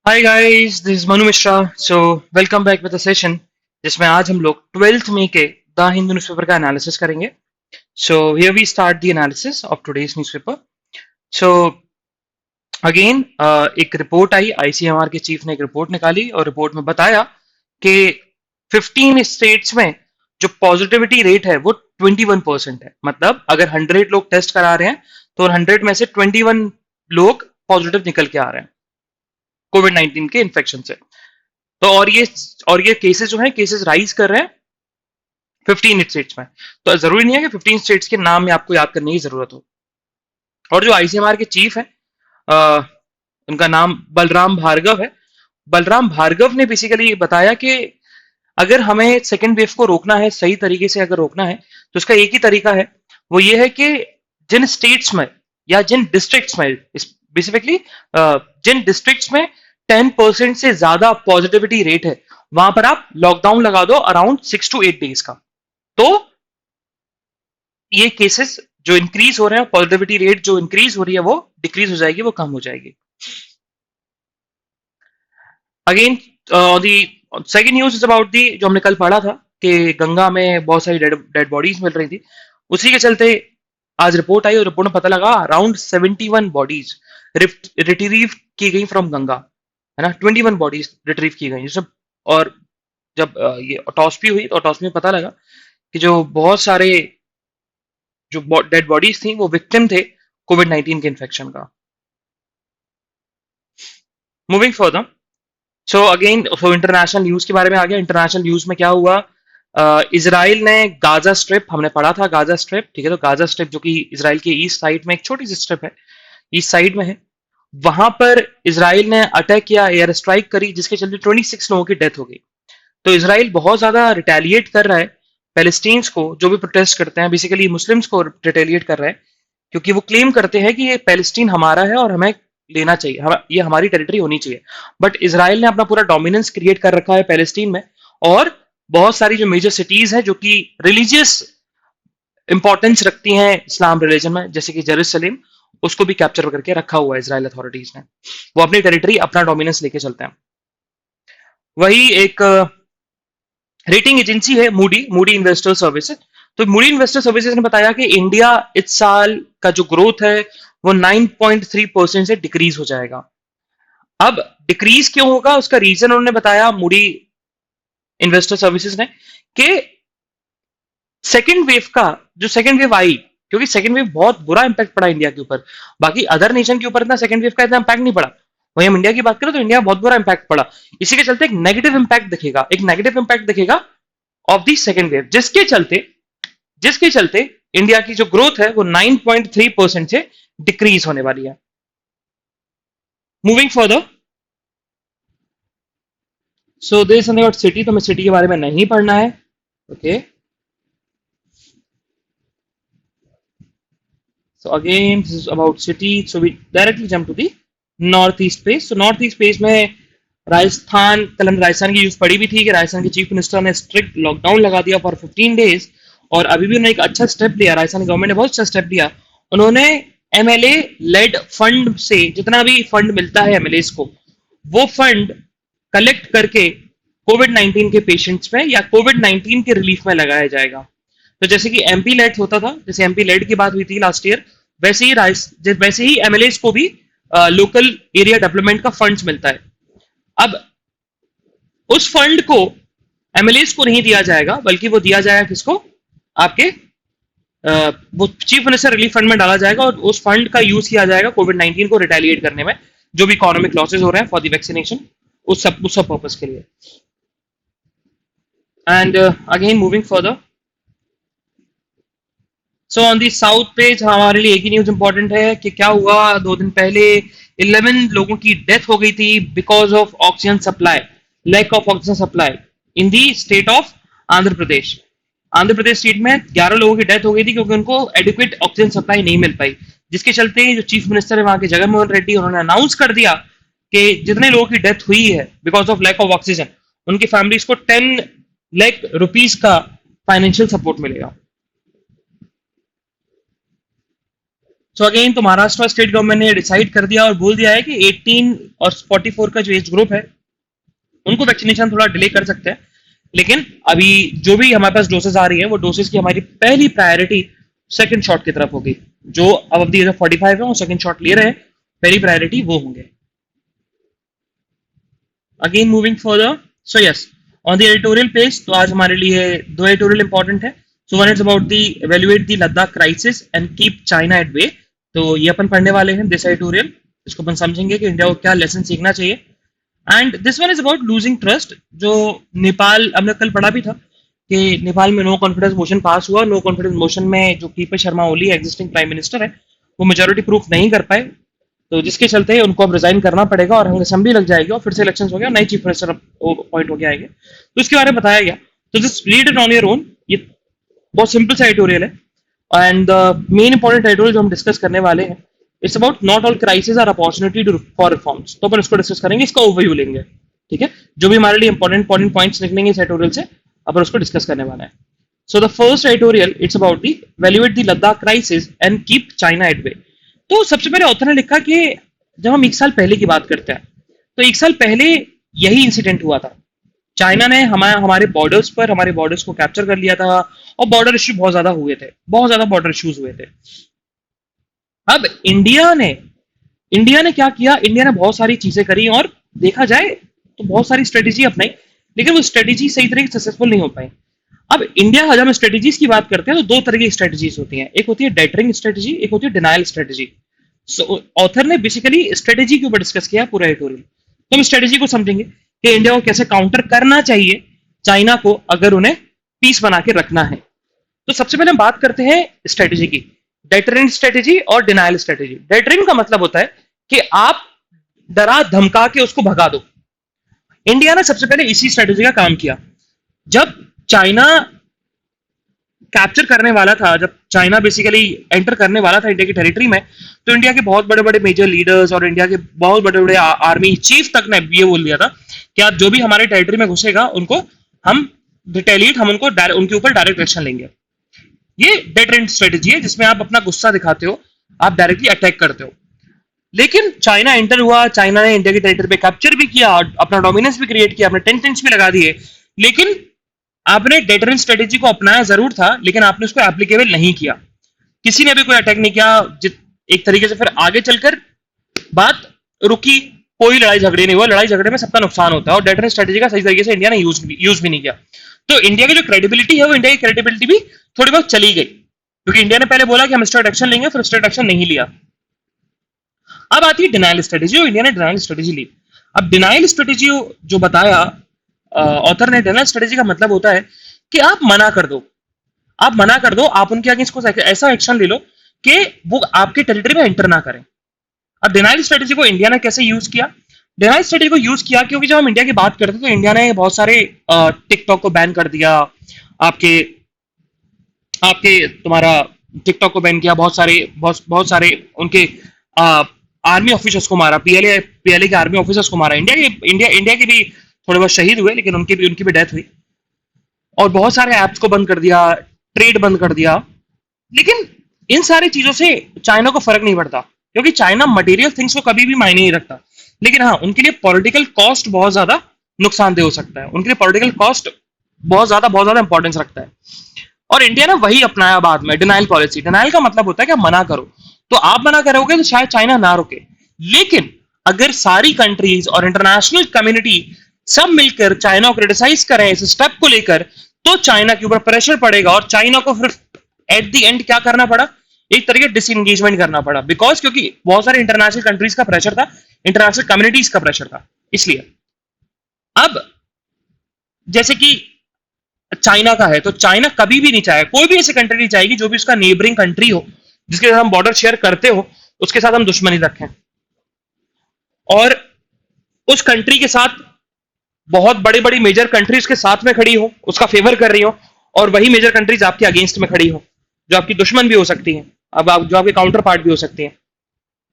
Hi guys, this is Manu Mishra. So welcome back with a session जिसमें आज हम लोग 12th मई के द हिंदू न्यूज़पेपर का एनालिसिस करेंगे। So here we start the analysis of today's newspaper. So again एक रिपोर्ट आई, आईसीएमआर के चीफ ने एक रिपोर्ट निकाली और रिपोर्ट में बताया कि 15 स्टेट्स में जो पॉजिटिविटी रेट है वो 21% है। मतलब अगर 100 लोग टेस्ट करा रहे हैं तो 100 में से 21 लोग पॉजिटिव निकल के आ रहे हैं कोविड 19 के इन्फेक्शन से। तो और ये केसेस जो है केसेस राइज कर रहे हैं 15 स्टेट्स में। तो जरूरी नहीं है कि 15 स्टेट्स के नाम में आपको याद करने की जरूरत हो। और जो आईसीएमआर के चीफ है, अ, उनका नाम बलराम भार्गव है। बलराम भार्गव ने बेसिकली बताया कि अगर हमें सेकेंड वेव को रोकना है, सही तरीके से अगर रोकना है, तो उसका एक ही तरीका है। वो ये है कि जिन स्टेट्स में या जिन डिस्ट्रिक्ट्स में, स्पेसिफिकली जिन डिस्ट्रिक्ट्स में 10% से ज्यादा पॉजिटिविटी रेट है, वहां पर आप लॉकडाउन लगा दो अराउंड 6 to 8 डेज का। तो ये केसेस जो इंक्रीज हो रहे हैं, पॉजिटिविटी रेट जो इंक्रीज हो रही है वो डिक्रीज हो जाएगी, वो कम हो जाएगी। Again the second news is about दी, जो हमने कल पढ़ा था कि गंगा में बहुत सारी डेड बॉडीज मिल रही थी। उसी के चलते आज रिपोर्ट आई और रिपोर्ट में पता लगा अराउंड 71 बॉडीज रिट्रीव की गई फ्रॉम गंगा, है ना। 21 बॉडीज रिट्रीव की गई सब। और जब ये ऑटोप्सी हुई तो ऑटोप्सी में पता लगा कि जो बहुत सारे जो डेड बॉडीज थी वो विक्टिम थे कोविड 19 के इन्फेक्शन का। Moving further, so again international news के बारे में आ गया। इंटरनेशनल न्यूज में क्या हुआ, इसराइल ने गाजा स्ट्रिप, हमने पढ़ा था गाजा स्ट्रिप, ठीक है। तो गाजा स्ट्रिप जो कि इसराइल के ईस्ट साइड में एक छोटी सी स्ट्रिप है, ईस्ट साइड में है, वहां पर इसराइल ने अटैक किया, एयर स्ट्राइक करी, जिसके चलते 26 लोगों की डेथ हो गई। तो इसराइल बहुत ज्यादा रिटेलिएट कर रहा है पैलेस्टीन्स को, जो भी प्रोटेस्ट करते हैं, बेसिकली मुस्लिम्स को रिटेलिएट कर रहा है, क्योंकि वो क्लेम करते हैं कि ये पैलेस्टीन हमारा है और हमें लेना चाहिए, ये हमारी टेरिटरी होनी चाहिए। बट इसराइल ने अपना पूरा डोमिनेंस क्रिएट कर रखा है पैलेस्टीन में, और बहुत सारी जो मेजर सिटीज हैं जो कि रिलीजियस इंपॉर्टेंस रखती हैं इस्लाम रिलीजन में, जैसे कि जेरूसलेम, उसको भी कैप्चर करके रखा हुआ है इसराइल अथॉरिटीज ने। वो अपनी टेरिटरी, अपना डोमिनेंस लेके चलते हैं। वही एक रेटिंग एजेंसी है मूडी, मूडी इन्वेस्टर सर्विसेज। तो मूडी इन्वेस्टर सर्विसेज ने बताया कि इंडिया इस साल का जो ग्रोथ है वो 9.3% से डिक्रीज हो जाएगा। अब डिक्रीज क्यों होगा, उसका रीजन उन्होंने बताया मूडी इन्वेस्टर सर्विसेज ने, कि सेकेंड वेव का, जो सेकेंड वेव आई, क्योंकि सेकेंड वेव बहुत बुरा इंपैक्ट पड़ा इंडिया के ऊपर। बाकी अदर नेशन के ऊपर इतना सेकेंड वेव का इतना इंपैक्ट नहीं पड़ा, वहीं हम इंडिया की बात करें तो इंडिया में बहुत बुरा इंपैक्ट पड़ा। इसी के चलते एक नेगेटिव इंपैक्ट दिखेगा, एक नेगेटिव इंपैक्ट दिखेगा ऑफ दी सेकेंड वेव, जिसके चलते इंडिया की जो ग्रोथ है वो 9.3% से डिक्रीज होने वाली है। Moving further, so there something about city, तो हमें सिटी के बारे में नहीं पढ़ना है, okay. So again, this is about city. So we directly jump to the northeast page. So northeast page में राजस्थान, कल हमने राजस्थान की न्यूज पढ़ी भी थी कि राजस्थान के चीफ मिनिस्टर ने स्ट्रिक्ट लॉकडाउन लगा दिया फॉर 15 डेज। और अभी भी उन्होंने एक अच्छा स्टेप लिया, राजस्थान गवर्नमेंट ने बहुत अच्छा स्टेप लिया। उन्होंने एमएलए लेड फंड से जितना भी फंड मिलता है एमएलए को, वो फंड कलेक्ट करके कोविड 19 के पेशेंट्स में या कोविड 19 के रिलीफ में लगाया जाएगा। तो जैसे कि एमपी लेड होता था, जैसे एमपी लेड की बात हुई थी लास्ट ईयर, वैसे ही एमएलए को भी लोकल एरिया डेवलपमेंट का फंड्स मिलता है। अब उस फंड को एमएलए को नहीं दिया जाएगा, बल्कि वो दिया जाएगा किसको, आपके वो चीफ मिनिस्टर रिलीफ फंड में डाला जाएगा, और उस फंड का यूज किया जाएगा कोविड 19 को रिटेलिएट करने में, जो भी इकोनॉमिक लॉसेज हो रहे हैं फॉर द वैक्सीनेशन, उस सब पर्पज के लिए। And again moving further, so on the south page हमारे लिए एक ही न्यूज इंपॉर्टेंट है कि क्या हुआ 2 दिन पहले 11 लोगों की डेथ हो गई थी because of oxygen supply, lack of oxygen supply in the state of Andhra Pradesh. Andhra Pradesh state में 11 लोगों की डेथ हो गई थी क्योंकि उनको एडिक्वेट ऑक्सीजन सप्लाई नहीं मिल पाई, जिसके चलते जो चीफ मिनिस्टर है वहां के जगनमोहन रेड्डी, उन्होंने अनाउंस कर दिया कि जितने लोगों की डेथ हुई है because of lack of oxygen, उनकी फैमिलीज को 10 लाख रुपीज का फाइनेंशियल सपोर्ट मिलेगा। सो अगेन तो महाराष्ट्र स्टेट गवर्नमेंट ने डिसाइड कर दिया और बोल दिया है कि 18 और 44 का जो एज ग्रुप है उनको वैक्सीनेशन थोड़ा डिले कर सकते हैं। लेकिन अभी जो भी हमारे पास डोसेज आ रही है वो डोसेज की हमारी पहली प्रायोरिटी सेकंड शॉट की तरफ होगी। जो अब दी 45 है वो सेकंड शॉट ले रहे हैं, पहली प्रायोरिटी वो होंगे। Again moving further, so yes on the editorial page तो आज हमारे लिए दो एडिटोरियल इंपॉर्टेंट है। So one is about the evaluate the Ladakh crisis and keep China at bay. तो ये अपन पढ़ने वाले हैं दिस एडिटोरियल, इसको अपन समझेंगे कि इंडिया को क्या लेसन सीखना चाहिए। And this one is about losing trust, जो नेपाल हमने कल पढ़ा भी था कि नेपाल में नो कॉन्फिडेंस मोशन पास हुआ। नो कॉन्फिडेंस मोशन में जो people Sharma Oli existing prime minister है वो मेजोरिटी प्रूफ नहीं कर पाए, तो जिसके चलते उनको अब रिजाइन करना पड़ेगा और हमें असेंबली लग जाएगी और फिर से इलेक्शन हो गया, नई चीफ मिनिस्टर अपॉइंट हो गया आएंगे। तो इसके बारे में बताया गया, तो just read it on your own. ये बहुत सिंपल सा एडिटोरियल है and the main important editorial जो हम डिस्कस करने वाले हैं it's about not all crisis are opportunity for reforms. तो अपन इसको डिस्कस करेंगे, इसका ओवरव्यू लेंगे, ठीक है। जो भी हमारे लिए इंपॉर्टेंट पॉइंट्स निकलेंगे इस एडिटोरियल से अपन उसको डिस्कस करने वाला है। So the first editorial it's about the valuate the Ladakh crisis and keep China at bay. तो सबसे पहले ऑथर ने लिखा कि जब हम एक साल पहले की बात करते हैं तो एक साल पहले यही इंसिडेंट हुआ था। चाइना ने हमारे बॉर्डर्स को कैप्चर कर लिया था और बॉर्डर इश्यू बहुत ज्यादा हुए थे, बहुत ज्यादा बॉर्डर इश्यूज हुए थे। अब इंडिया ने क्या किया, इंडिया ने बहुत सारी चीजें करी और देखा जाए तो बहुत सारी स्ट्रेटेजी अपनाई, लेकिन वो स्ट्रेटेजी सही तरीके से सक्सेसफुल नहीं हो पाई। अब इंडिया जब हम स्ट्रेटेजीज की बात करते हैं तो दो तरह की स्ट्रेटेजीज होती हैं, एक होती है डेटरिंग स्ट्रेटेजी, एक होती है डिनाइल स्ट्रेटेजी। सो ऑथर ने बेसिकली स्ट्रेटेजी के ऊपर डिस्कस किया पूरा एडिटोरियल। तो हम स्ट्रेटेजी को समझेंगे कि इंडिया को कैसे काउंटर करना चाहिए चाइना को अगर उन्हें पीस बना के रखना है। तो सबसे पहले हम बात करते हैं स्ट्रेटेजी की, डेटरेंट स्ट्रेटेजी और डिनाइल स्ट्रेटेजी। डेटरेंट का मतलब होता है कि आप डरा धमका के उसको भगा दो। इंडिया ने सबसे पहले इसी स्ट्रेटेजी का काम किया। जब चाइना कैप्चर करने वाला था, जब चाइना बेसिकली एंटर करने वाला था इंडिया की टेरिटरी में, तो इंडिया के बहुत बड़े बड़े मेजर लीडर्स और इंडिया के बहुत बड़े बड़े आर्मी चीफ तक ने ये बोल दिया था कि आप जो भी हमारे टेरिटरी में घुसेगा उनको हम रिटेलिएट, हम उनके ऊपर डायरेक्ट एक्शन लेंगे। ये डेटरेंट स्ट्रेटेजी है जिसमें आप अपना गुस्सा दिखाते हो, आप डायरेक्टली अटैक करते हो। लेकिन चाइना एंटर हुआ, चाइना ने इंडिया की टेरिटरी पे कैप्चर भी किया, अपना डोमिनेंस भी क्रिएट किया, अपने टेंट्स भी लगा दिए। लेकिन आपने डेटरेंट स्ट्रेटेजी को अपनाया जरूर था, लेकिन आपने उसको एप्लीकेबल नहीं किया। किसी ने भी कोई अटैक नहीं किया। एक तरीके से फिर आगे चलकर बात रुकी, कोई लड़ाई झगड़े नहीं हुआ। लड़ाई झगड़े में सबका नुकसान होता है और डेटरेंट स्ट्रेटेजी का सही तरीके से इंडिया ने यूज भी नहीं किया। तो इंडिया की जो क्रेडिबिलिटी है वो इंडिया की क्रेडिबिलिटी भी थोड़ी बहुत चली गई, क्योंकि इंडिया ने पहले बोला कि हम स्टेट एक्शन लेंगे, फिर स्टेट एक्शन नहीं लिया। अब आती है डिनाइल स्ट्रेटेजी, और इंडिया ने डिनाइल स्ट्रेटेजी ली। अब डिनाइल स्ट्रेटेजी जो बताया ऑथर ने, डिनाइल स्ट्रेटेजी का मतलब होता है कि आप मना कर दो, आप उनके अगेंस्ट को ऐसा एक्शन ले लो कि वो आपके टेरिटरी में एंटर ना करें। अब डिनाइल स्ट्रेटेजी को इंडिया ने कैसे यूज किया? डिनाइल स्ट्रेटेजी को यूज किया क्योंकि जब हम इंडिया की बात करते हैं तो इंडिया ने बहुत सारे टिकटॉक को बैन कर दिया, आपके आपके तुम्हारा टिकटॉक को बैन किया, बहुत सारे उनके आर्मी ऑफिसर्स को मारा, पीएलए के आर्मी ऑफिसर्स को मारा। इंडिया के भी थोड़े बहुत शहीद हुए, लेकिन उनकी भी डेथ हुई। और बहुत सारे ऐप्स को बंद कर दिया, ट्रेड बंद कर दिया। लेकिन इन सारी चीजों से चाइना को फर्क नहीं पड़ता, क्योंकि चाइना मटेरियल थिंग्स को कभी भी मायने नहीं रखता। लेकिन हाँ, उनके लिए पॉलिटिकल कॉस्ट बहुत ज्यादा नुकसानदेह हो सकता है, उनके लिए पॉलिटिकल कॉस्ट बहुत ज्यादा इंपॉर्टेंस रखता है। और इंडिया ने वही अपनाया बाद में, डिनाइल पॉलिसी। डिनाइल का मतलब होता है कि आप मना करो, तो आप मना करोगे तो शायद चाइना ना रुके। लेकिन अगर सारी कंट्रीज और इंटरनेशनल कम्युनिटी सब मिलकर चाइना को क्रिटिसाइज करें इस स्टेप को लेकर, तो चाइना के ऊपर प्रेशर पड़ेगा और चाइना को फिर एट द एंड क्या करना पड़ा, एक तरीके डिसएंगेजमेंट करना पड़ा। बिकॉज क्योंकि बहुत सारे इंटरनेशनल कंट्रीज का प्रेशर था, इंटरनेशनल कम्युनिटीज का प्रेशर था, इसलिए। अब जैसे कि चाइना का है, तो चाइना कभी भी नहीं चाहे, कोई भी ऐसी कंट्री नहीं चाहेगी जो भी उसका नेबरिंग कंट्री हो, जिसके साथ हम बॉर्डर शेयर करते हो, उसके साथ हम दुश्मनी रखें। और उस कंट्री के साथ बहुत बड़ी बड़ी मेजर कंट्रीज के साथ में खड़ी हो, उसका फेवर कर रही हो, और वही मेजर कंट्रीज आपके अगेंस्ट में खड़ी हो, जो आपकी दुश्मन भी हो सकती हैं, अब आप जो आपके काउंटर पार्ट भी हो सकती हैं।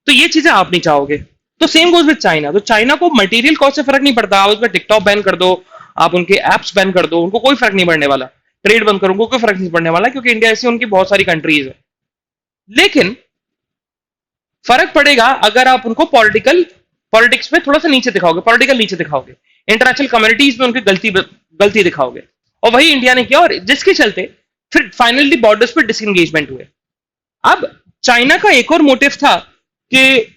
तो ये चीजें आप नहीं चाहोगे। तो सेम गोज विद चाइना। तो चाइना को मटेरियल कॉस्ट से फर्क नहीं पड़ता, आप उसमें टिकटॉक बैन कर दो, आप उनके एप्स बैन कर दो, उनको कोई फर्क नहीं पड़ने वाला। ट्रेड बंद करो, उनको कोई फर्क नहीं पड़ने वाला, क्योंकि इंडिया ऐसी उनकी बहुत सारी कंट्रीज है। लेकिन फर्क पड़ेगा अगर आप उनको पॉलिटिक्स में थोड़ा सा नीचे दिखाओगे, पॉलिटिकल नीचे दिखाओगे, इंटरनेशनल कम्युनिटीज में उनकी गलती दिखाओगे। और वही इंडिया ने किया, और जिसके चलते फिर फाइनली बॉर्डर्स पर डिसएंगेजमेंट हुए। अब चाइना का एक और मोटिव था कि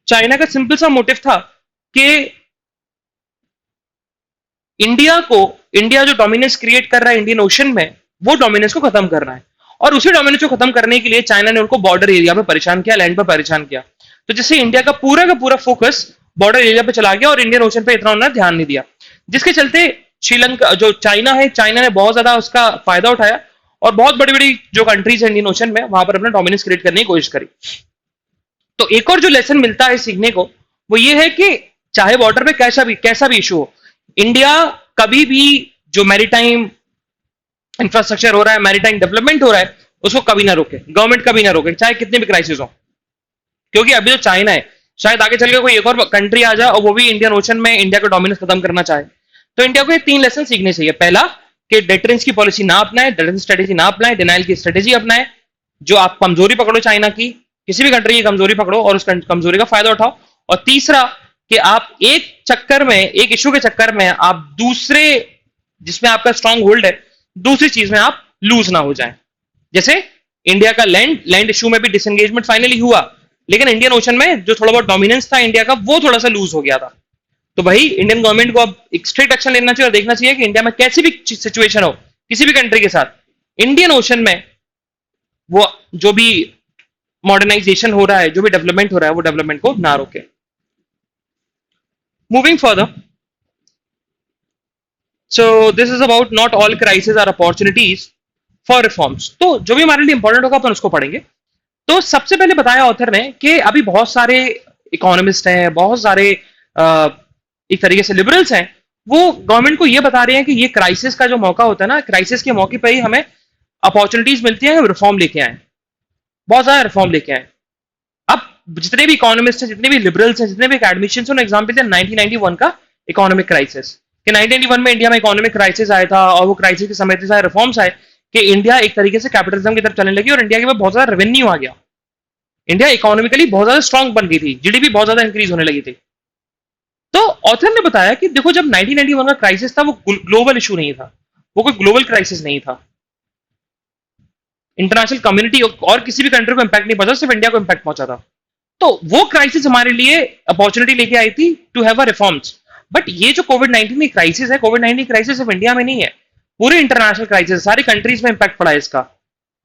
चाइना का सिंपल सा मोटिव था कि इंडिया को इंडिया जो डोमिनेंस क्रिएट कर रहा है इंडियन ओशन में, वो डोमिनेंस को खत्म करना है। और उसी डोमिनेंस को खत्म करने के लिए चाइना ने उनको बॉर्डर एरिया पे परेशान किया, लैंड पे परेशान किया। तो जिससे इंडिया का पूरा फोकस बॉर्डर एरिया पे चला गया और इंडियन ओशन पे इतना उन्होंने ध्यान नहीं दिया। जिसके चलते श्रीलंका जो चाइना है, चाइना ने बहुत ज्यादा उसका फायदा उठाया और बहुत बड़ी बड़ी जो कंट्रीज है इंडियन ओशन में, वहां पर अपना डोमिनेंस क्रिएट करने की कोशिश करी। तो एक और जो लेसन मिलता है सीखने को, वो ये है कि चाहे बॉर्डर पे कैसा भी इशू हो, इंडिया कभी भी जो मैरीटाइम इंफ्रास्ट्रक्चर हो रहा है, मैरीटाइम डेवलपमेंट हो रहा है, उसको कभी ना रोके, गवर्नमेंट कभी ना रोके, चाहे कितने भी क्राइसिस हो। क्योंकि अभी जो चाइना है, शायद आगे चल के कोई एक और कंट्री आ जाए और वो भी इंडियन ओशन में इंडिया का डोमिनेंस खत्म करना चाहे। तो इंडिया को ये 3 लेसन सीखने चाहिए। पहला, कि डेटरेंस की पॉलिसी ना अपनाए, डेटरेंस स्ट्रेटेजी ना अपनाए, डिनाइल की स्ट्रेटेजी अपनाए। जो आप कमजोरी पकड़ो चाइना की, किसी भी कंट्री की कमजोरी पकड़ो और उस कमजोरी का फायदा उठाओ। और तीसरा, कि आप एक इशू के चक्कर में आप दूसरे, जिसमें आपका स्ट्रांग होल्ड है, दूसरी चीज में आप लूज ना हो जाए। जैसे इंडिया का लैंड इशू में भी डिसएंगेजमेंट फाइनली हुआ, लेकिन इंडियन ओशन में जो थोड़ा बहुत डोमिनेंस था इंडिया का, वो थोड़ा सा लूज हो गया था। तो भाई इंडियन गवर्नमेंट को अब एक स्ट्रिक्ट एक्शन लेना चाहिए और देखना चाहिए कि इंडिया में कैसी भी सिचुएशन हो, किसी भी कंट्री के साथ, इंडियन ओशन में वो जो भी मॉडर्नाइजेशन हो रहा है, जो भी डेवलपमेंट हो रहा है, वो डेवलपमेंट को ना रोके। Moving further, so this is about not all crisis are opportunities for reforms. तो जो भी हमारे लिए इंपॉर्टेंट होगा अपन उसको पढ़ेंगे। तो सबसे पहले बताया ऑथर ने कि अभी बहुत सारे इकोनॉमिस्ट हैं, बहुत सारे एक तरीके से लिबरल्स हैं, वो गवर्नमेंट को ये बता रहे हैं कि ये क्राइसिस का जो मौका होता है ना, क्राइसिस के मौके पर ही हमें अपॉर्चुनिटीज मिलती है, हम रिफॉर्म लेके आए, बहुत ज्यादा रिफॉर्म लेके आए। अब जितने भी इकोनॉमिस्ट हैं, जितने भी लिबरल्स हैं, जितने भी एकेडमिशियंस हैं, एग्जाम्पल दिया 1991 का इकोनॉमिक क्राइसिस, कि 1991 में इंडिया में इकोनॉमिक क्राइसिस आया था और वो क्राइसिस के समय सारे रिफॉर्म्स आए कि इंडिया एक तरीके से कैपिटलिज्म की तरफ चलने लगी और इंडिया के पास बहुत ज्यादा रेवेन्यू आ गया। इंडिया इकोनॉमिकली बहुत ज्यादा स्ट्रांग बन गई थी, जीडीपी बहुत ज्यादा इंक्रीज होने लगी थी। तो ऑथर ने बताया कि देखो, जब 1991 का क्राइसिस था, वो ग्लोबल इशू नहीं था, वो कोई ग्लोबल क्राइसिस नहीं था, इंटरनेशनल कम्युनिटी और किसी भी कंट्री को इंपैक्ट नहीं पहुंचा, सिर्फ इंडिया को इंपैक्ट पहुंचा था। तो वो क्राइसिस हमारे लिए अपॉर्चुनिटी लेके आई थी to have a reforms. But ये जो कोविड 19 की क्राइसिस है, कोविड 19 क्राइसिस सिर्फ इंडिया में नहीं है, पूरे इंटरनेशनल क्राइसिस, सारी कंट्रीज में इंपैक्ट पड़ा है इसका।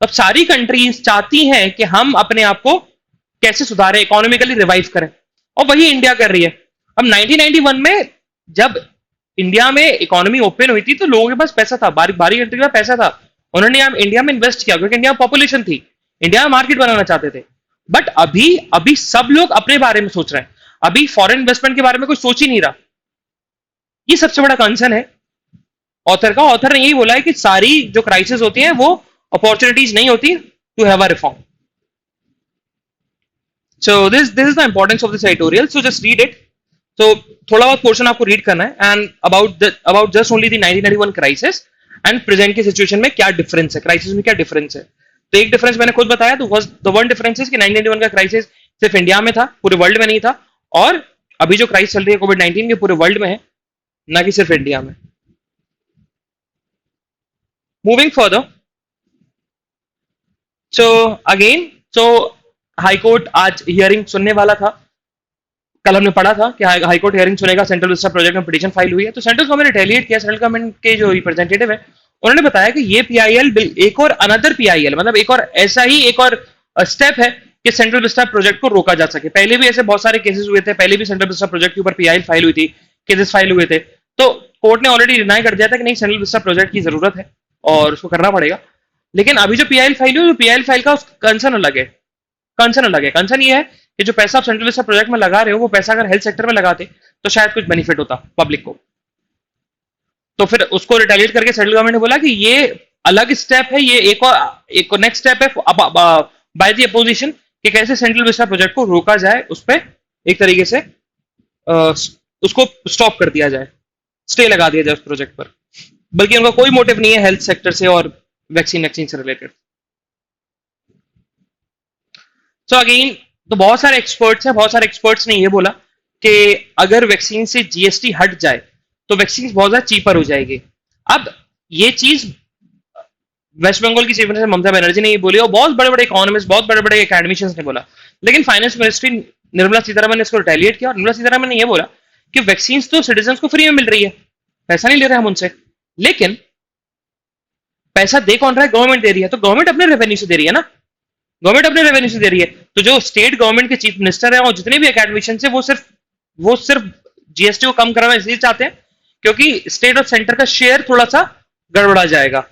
अब सारी कंट्रीज चाहती हैं कि हम अपने आप को कैसे सुधारें, इकोनॉमिकली रिवाइव करें, और वही इंडिया कर रही है। अब 1991 में जब इंडिया में इकोनॉमी ओपन हुई थी, तो लोगों के पास पैसा था, बारी बारी कंट्री में पैसा था, उन्होंने इंडिया में इन्वेस्ट किया क्योंकि इंडिया में पॉपुलेशन थी, इंडिया में मार्केट बनाना चाहते थे। बट अभी अभी सब लोग अपने बारे में सोच रहे हैं, अभी फॉरेन इन्वेस्टमेंट के बारे में कोई सोच ही नहीं रहा। ये सबसे बड़ा कंसर्न है ऑथर का। ऑथर ने यही बोला है कि सारी जो क्राइसिस होती हैं वो अपॉर्चुनिटीज नहीं होती to have a reform. So this is the importance of this editorial, so just read it. तो थोड़ा बहुत पोर्शन आपको रीड करना है, and about just only the 1991 crisis and present की सिचुएशन में क्या डिफरेंस है, क्राइसिस में क्या डिफरेंस है। तो एक डिफरेंस मैंने खुद बताया, तो द वन डिफरेंस इज कि 1991 का क्राइसिस सिर्फ इंडिया में था, पूरे वर्ल्ड में नहीं था, और अभी जो क्राइसिस चल रही है कोविड 19 के, पूरे वर्ल्ड में है, ना कि सिर्फ इंडिया में। मूविंग फर्दर, सो अगेन, सो हाईकोर्ट आज हियरिंग सुनने वाला था। कल हमने पढ़ा था कि हाईकोर्ट हियरिंग सुनेगा, सेंट्रल विस्टा प्रोजेक्ट में पिटीशन फाइल हुई है। तो सेंट्रल गवर्नमेंट ने रिटेलिएट किया, सेंट्रल गवर्नमेंट के जो रिप्रेजेंटेटिव है उन्होंने बताया कि ये पीआईएल बिल एक और अनदर पीआईएल, मतलब एक और ऐसा ही एक और स्टेप है कि सेंट्रल विस्टा प्रोजेक्ट को रोका जा सके। पहले भी ऐसे बहुत सारे केसेस हुए थे, पहले भी सेंट्रल विस्टा प्रोजेक्ट के ऊपर पीआईएल फाइल हुई थी, केसेस फाइल हुए थे। तो कोर्ट ने ऑलरेडी डिनाई कर दिया था कि नहीं, सेंट्रल विस्टा प्रोजेक्ट की जरूरत है और उसको करना पड़ेगा। लेकिन अभी जो पीआईएल फाइल हुई, पीआईएल फाइल का कंसर्न अलग है। कंसर्न ये है कि जो पैसा आप सेंट्रल विस्टा प्रोजेक्ट में लगा रहे हो, वो पैसा अगर हेल्थ सेक्टर में लगाते तो शायद कुछ बेनिफिट होता पब्लिक को। तो फिर उसको रिटेलिएट करके सेंट्रल गवर्नमेंट ने बोला कि ये अलग स्टेप है, ये एक नेक्स्ट स्टेप है बाय द अपोजिशन, कि कैसे सेंट्रल विस्टा प्रोजेक्ट को रोका जाए, उस पर एक तरीके से उसको स्टॉप कर दिया जाए, स्टे लगा दिया जाए उस प्रोजेक्ट पर। बल्कि उनका कोई मोटिव नहीं है हेल्थ सेक्टर से और वैक्सीन से रिलेटेड। सो अगेन, तो बहुत सारे एक्सपर्ट्स ने ये बोला कि अगर वैक्सीन से जीएसटी हट जाए तो वैक्सीन बहुत ज्यादा चीपर हो जाएगी। अब ये चीज वेस्ट बंगाल की चीफ मिनिस्टर ममता बनर्जी ने ये बोली और बहुत बड़े बड़े इकोनॉमिस्ट, बहुत बड़े बड़े एकेडमिशियंस ने बोला। लेकिन फाइनेंस मिनिस्ट्री निर्मला सीतारमन ने इसको रिटेलिएट किया और निर्मला सीतारमन ने यह बोला कि वैक्सीन तो सिटीजन को फ्री में मिल रही है, पैसा नहीं ले रहे हम उनसे, लेकिन पैसा दे कौन रहा है? गवर्नमेंट दे रही है। तो गवर्नमेंट अपने रेवेन्यू से दे रही है ना, गवर्नमेंट अपने रेवेन्यू से दे रही है। तो जो स्टेट गवर्नमेंट के चीफ मिनिस्टर है और जितने भी एकेडमिशियंस है वो सिर्फ जीएसटी को कम करना इसलिए चाहते हैं क्योंकि स्टेट और सेंटर का शेयर थोड़ा सा गड़बड़ा जाएगा,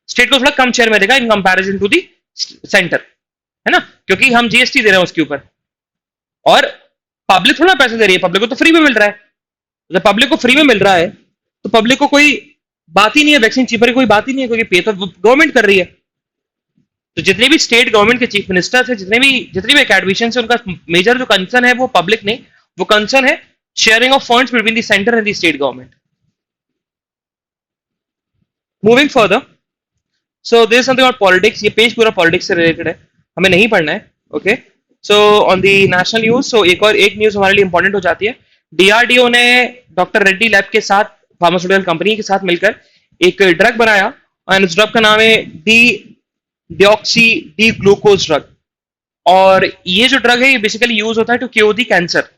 स्टेट को थोड़ा कम शेयर मिलेगा in comparison to the centre, है ना, क्योंकि हम जीएसटी दे रहे हैं उसके ऊपर। और पब्लिक थोड़ा पैसे दे रही है, पब्लिक को तो फ्री में मिल रहा है। जब पब्लिक को फ्री में मिल रहा है तो पब्लिक को कोई बात ही नहीं है, वैक्सीन चीपर की कोई बात ही नहीं है, क्योंकि पे तो गवर्नमेंट कर रही है। तो जितने भी स्टेट गवर्नमेंट के चीफ मिनिस्टर्स है, जितने भी एकेडमिशियंस है, उनका मेजर जो कंसर्न है वो पब्लिक नहीं, वो कंसर्न है sharing of funds between the centre and the state government. Moving further, so this something about politics. ये पेज पूरा पॉलिटिक्स से रिलेटेड है, हमें नहीं पढ़ना है। Okay, so on the national news, सो एक न्यूज हमारे लिए इंपॉर्टेंट हो जाती है। डीआरडीओ ने डॉक्टर रेड्डी लैब के साथ, फार्मास्यूटिकल कंपनी के साथ मिलकर एक ड्रग बनाया और उस ड्रग का नाम है D deoxy D glucose drug. और ये जो ड्रग है ये बेसिकली यूज होता है टू क्योर दी कैंसर।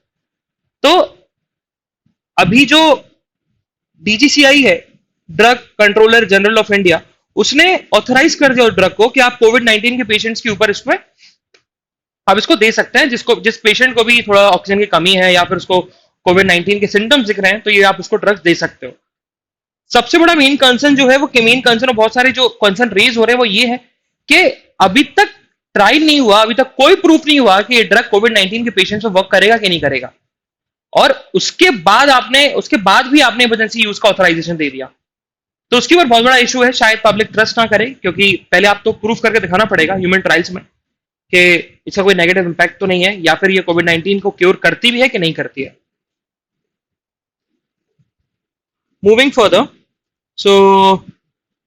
तो अभी जो डीजीसीआई है, drug controller general of India, उसने ऑथराइज कर दिया उस ड्रग को कि आप कोविड 19 के पेशेंट्स के ऊपर इसमें आप इसको दे सकते हैं, जिस पेशेंट को भी थोड़ा ऑक्सीजन की कमी है या फिर उसको कोविड 19 के सिम्टम्स दिख रहे हैं, तो ये आप उसको ड्रग्स दे सकते हो। सबसे बड़ा मेन कंसर्न जो है, वो मेन कंसर्न और बहुत सारे जो कंसर्न रेज हो रहे हैं वो ये है कि अभी तक ट्रायल नहीं हुआ, अभी तक कोई प्रूफ नहीं हुआ कि ये ड्रग कोविड 19 के पेशेंट्स में वर्क करेगा कि नहीं करेगा। और उसके बाद भी आपने इमरजेंसी यूज का ऑथराइजेशन दे दिया। तो उसके ऊपर बहुत बड़ा इशू है, शायद पब्लिक ट्रस्ट ना करे, क्योंकि पहले आप तो प्रूफ करके दिखाना पड़ेगा ह्यूमन ट्रायल्स में कि इसका कोई नेगेटिव इंपैक्ट तो नहीं है, या फिर ये कोविड 19 को क्योर करती भी है कि नहीं करती है। Moving further, so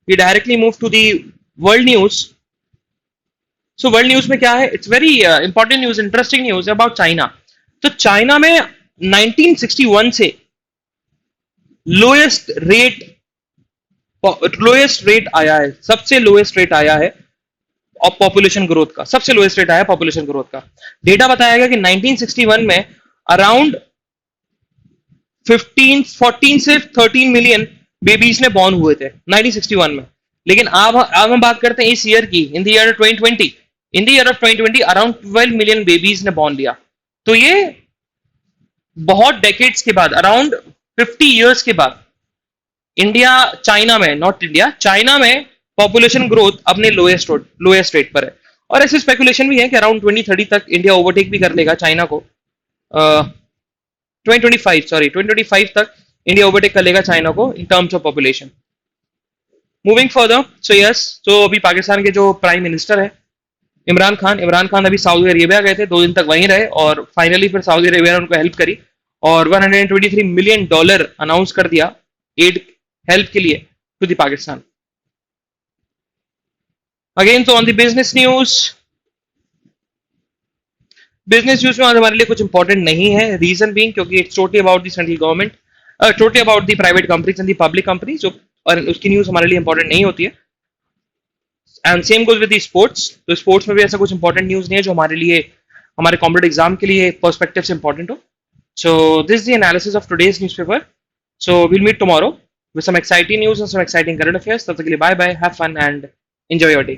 we directly move to the world news. सो वर्ल्ड न्यूज में क्या है? It's very important news, interesting news about China. तो चाइना में 1961 से लोएस्ट रेट आया है, सबसे लोएस्ट रेट आया है और पॉपुलेशन ग्रोथ का, सबसे लोएस्ट रेट आया पॉपुलेशन ग्रोथ का। डेटा बताया गया कि 1961 में अराउंड 14 से 13 मिलियन बेबीज ने बॉर्न हुए थे 1961 में। लेकिन अब हम बात करते हैं इस ईयर की, in the year 2020, in the year of 2020 around 12 million babies ने बॉर्न लिया। तो ये बहुत डेकेड्स के बाद, अराउंड 50 इयर्स के बाद इंडिया, चाइना में, नॉट इंडिया, चाइना में पॉपुलेशन ग्रोथ अपने लोएस्ट रेट पर है। और ऐसे स्पेकुलेशन भी है कि अराउंड 2030 तक इंडिया ओवरटेक भी कर लेगा चाइना को। 2025 तक इंडिया ओवरटेक कर लेगा चाइना को in terms of population. Moving further, so yes, तो अभी पाकिस्तान के जो प्राइम मिनिस्टर है इमरान खान अभी सऊदी अरेबिया गए थे, 2 दिन तक वहीं रहे और फाइनली फिर सऊदी अरेबिया ने उनको हेल्प करी और $123 मिलियन अनाउंस कर दिया एड हेल्प के लिए टू द पाकिस्तान। अगेन, तो ऑन द बिजनेस न्यूज में आज हमारे लिए कुछ इंपॉर्टेंट नहीं है, रीजन बीइंग क्योंकि it's totally about the central government, totally about the private companies and the public companies, जो और उसकी न्यूज हमारे लिए इंपॉर्टेंट नहीं होती है। And same goes with the sports. तो स्पोर्ट्स में भी ऐसा कुछ इंपॉर्टेंट न्यूज नहीं है जो हमारे लिए, हमारे कॉम्पिटेटिव एग्जाम के लिए पर्सपेक्टिव से इंपॉर्टेंट हो। So this the analysis of today's newspaper. So will meet tomorrow with some exciting news and some exciting current affairs. तब तक के लिए bye bye, have fun and enjoy your day.